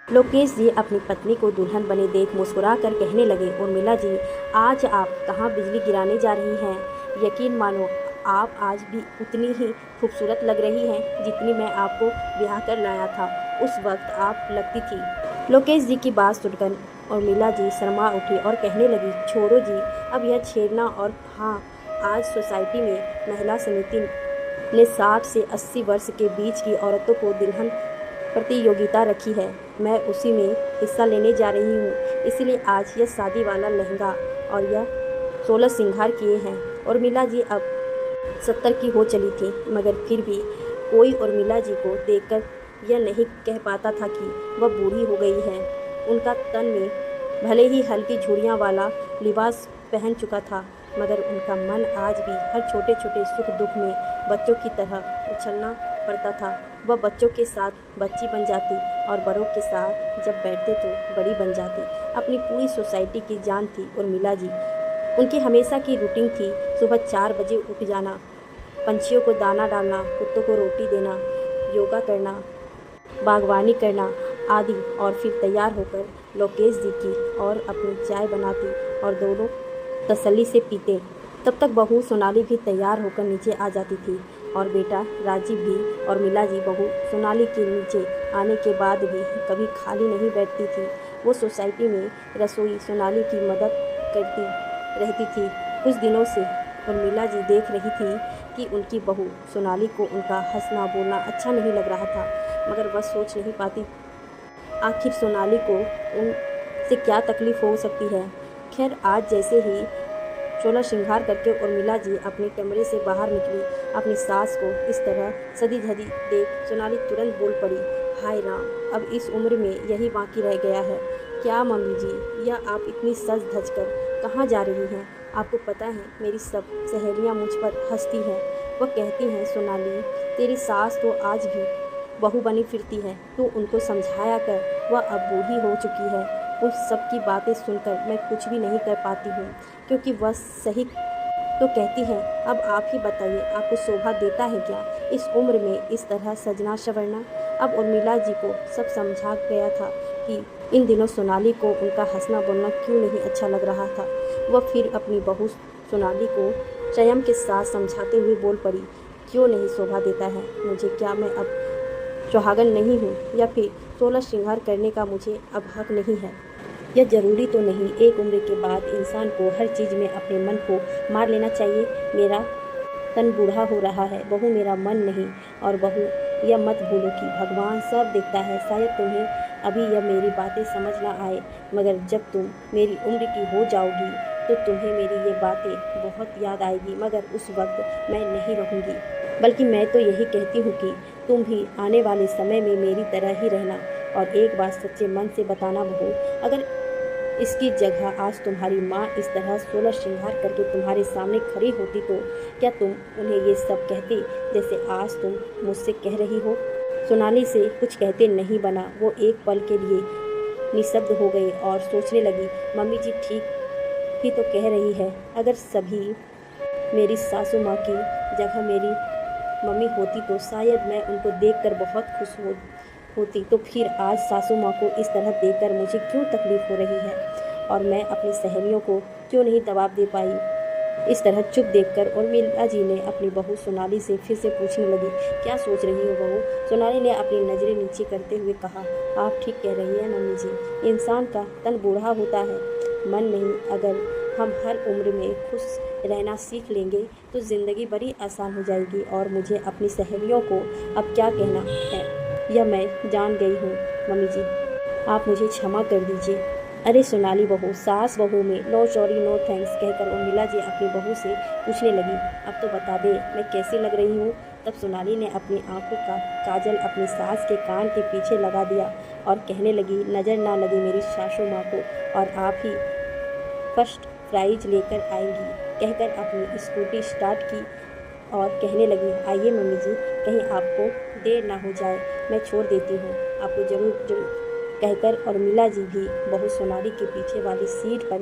लोकेश जी अपनी पत्नी को दुल्हन बने देख मुस्कुरा कर कहने लगे, उर्मिला जी, आज आप कहाँ बिजली गिराने जा रही हैं? यकीन मानो, आप आज भी उतनी ही खूबसूरत लग रही हैं जितनी मैं आपको ब्याह कर लाया था उस वक्त आप लगती थी। लोकेश जी की बात सुनकर उर्मिला जी शर्मा उठी और कहने लगी, छोड़ो जी, अब यह छेड़ना। और हाँ, आज सोसाइटी में महिला समिति ने 60 से 80 वर्ष के बीच की औरतों को दुल्हन प्रतियोगिता रखी है। मैं उसी में हिस्सा लेने जा रही हूँ, इसलिए आज यह शादी वाला लहंगा और यह 16 श्रृंगार किए हैं। उर्मिला जी अब 70 की हो चली थी, मगर फिर भी कोई उर्मिला जी को देखकर यह नहीं कह पाता था कि वह बूढ़ी हो गई है। उनका तन में भले ही हल्की झुर्रियाँ वाला लिबास पहन चुका था, मगर उनका मन आज भी हर छोटे छोटे सुख दुख में बच्चों की तरह उछलना पड़ता था। वह बच्चों के साथ बच्ची बन जाती और बड़ों के साथ जब बैठते तो बड़ी बन जाती। अपनी पूरी सोसाइटी की जान थी उर्मिला जी। उनकी हमेशा की रूटीन थी सुबह 4 बजे उठ जाना, पंछियों को दाना डालना, कुत्तों को रोटी देना, योगा करना, बागवानी करना आदि, और फिर तैयार होकर लोकेश जी की और अपनी चाय बनाती और दोनों तसल्ली से पीते। तब तक बहू सोनाली भी तैयार होकर नीचे आ जाती थी और बेटा राजीव भी। और मिला जी बहू सोनाली के नीचे आने के बाद भी कभी खाली नहीं बैठती थी। वो सोसाइटी में रसोई सोनाली की मदद करती रहती थी। कुछ दिनों से उर्मिला जी देख रही थी कि उनकी बहू सोनाली को उनका हंसना बोलना अच्छा नहीं लग रहा था, मगर वह सोच नहीं पाती आखिर सोनाली को उनसे क्या तकलीफ़ हो सकती है। खैर, आज जैसे ही 16 श्रृंगार करके उर्मिला जी अपने कमरे से बाहर निकली, अपनी सास को इस तरह सजी धजी देख सोनाली तुरंत बोल पड़ी, हाय राम, अब इस उम्र में यही बाकी रह गया है क्या मम्मी जी? यह आप इतनी सज धज कर कहाँ जा रही हैं? आपको पता है मेरी सब सहेलियाँ मुझ पर हंसती हैं। वह कहती हैं, सोनाली, तेरी सास तो आज भी बहू बनी फिरती है, तू उनको समझाया कर, वह अब बूढ़ी हो चुकी है। उन सब की बातें सुनकर मैं कुछ भी नहीं कर पाती हूँ, क्योंकि वह सही तो कहती हैं। अब आप ही बताइए, आपको शोभा देता है क्या इस उम्र में इस तरह सजना संवरना? अब उर्मिला जी को सब समझा गया था कि इन दिनों सोनाली को उनका हंसना बोलना क्यों नहीं अच्छा लग रहा था। वह फिर अपनी बहू सोनाली को संयम के साथ समझाते हुए बोल पड़ी, क्यों नहीं शोभा देता है मुझे? क्या मैं अब सुहागन नहीं हूँ, या फिर 16 श्रृंगार करने का मुझे अब हक नहीं है? यह ज़रूरी तो नहीं एक उम्र के बाद इंसान को हर चीज़ में अपने मन को मार लेना चाहिए। मेरा तन बूढ़ा हो रहा है, बहू मेरा मन नहीं। और बहू, यह मत भूलो कि भगवान सब देखता है। शायद तुम्हें अभी यह मेरी बातें समझ ना आए, मगर जब तुम मेरी उम्र की हो जाओगी तो तुम्हें मेरी ये बातें बहुत याद आएगी, मगर उस वक्त मैं नहीं रहूँगी। बल्कि मैं तो यही कहती हूँ कि तुम भी आने वाले समय में मेरी तरह ही रहना। और एक बात सच्चे मन से बताना बहू, अगर इसकी जगह आज तुम्हारी माँ इस तरह 16 श्रृंगार करके तुम्हारे सामने खड़ी होती तो क्या तुम उन्हें ये सब कहती जैसे आज तुम मुझसे कह रही हो? सोनाली से कुछ कहते नहीं बना। वो एक पल के लिए निशब्द हो गई और सोचने लगी, मम्मी जी ठीक ही तो कह रही है। अगर सभी मेरी सासू माँ की जगह मेरी मम्मी होती तो शायद मैं उनको देखकर बहुत खुश होती। तो फिर आज सासू माँ को इस तरह देखकर मुझे क्यों तकलीफ़ हो रही है? और मैं अपनी सहेलियों को क्यों नहीं दबाव दे पाई? इस तरह चुप देखकर उर्मिला जी ने अपनी बहू सोनाली से फिर से पूछने लगी, क्या सोच रही हो बहू? सोनाली ने अपनी नज़रें नीचे करते हुए कहा, आप ठीक कह रही हैं मम्मी जी, इंसान का तन बूढ़ा होता है, मन नहीं। अगर हम हर उम्र में खुश रहना सीख लेंगे तो ज़िंदगी बड़ी आसान हो जाएगी। और मुझे अपनी सहेलियों को अब क्या कहना है यह मैं जान गई हूँ मम्मी जी, आप मुझे क्षमा कर दीजिए। अरे सोनाली बहू, सास बहू में नो सॉरी नो थैंक्स कहकर उर्मिला जी अपनी बहू से पूछने लगी, अब तो बता दे मैं कैसी लग रही हूँ? तब सोनाली ने अपनी आंखों का काजल अपनी सास के कान के पीछे लगा दिया और कहने लगी, नज़र ना लगे मेरी सासू माँ को, और आप ही फर्स्ट प्राइज लेकर आएंगी, कहकर अपनी स्कूटी स्टार्ट की और कहने लगी, आइए मम्मी जी, कहीं आपको देर ना हो जाए, मैं छोड़ देती हूँ आपको, जरूर जरूर कहकर उर्मिला जी भी बहू सोनाली के पीछे वाली सीट पर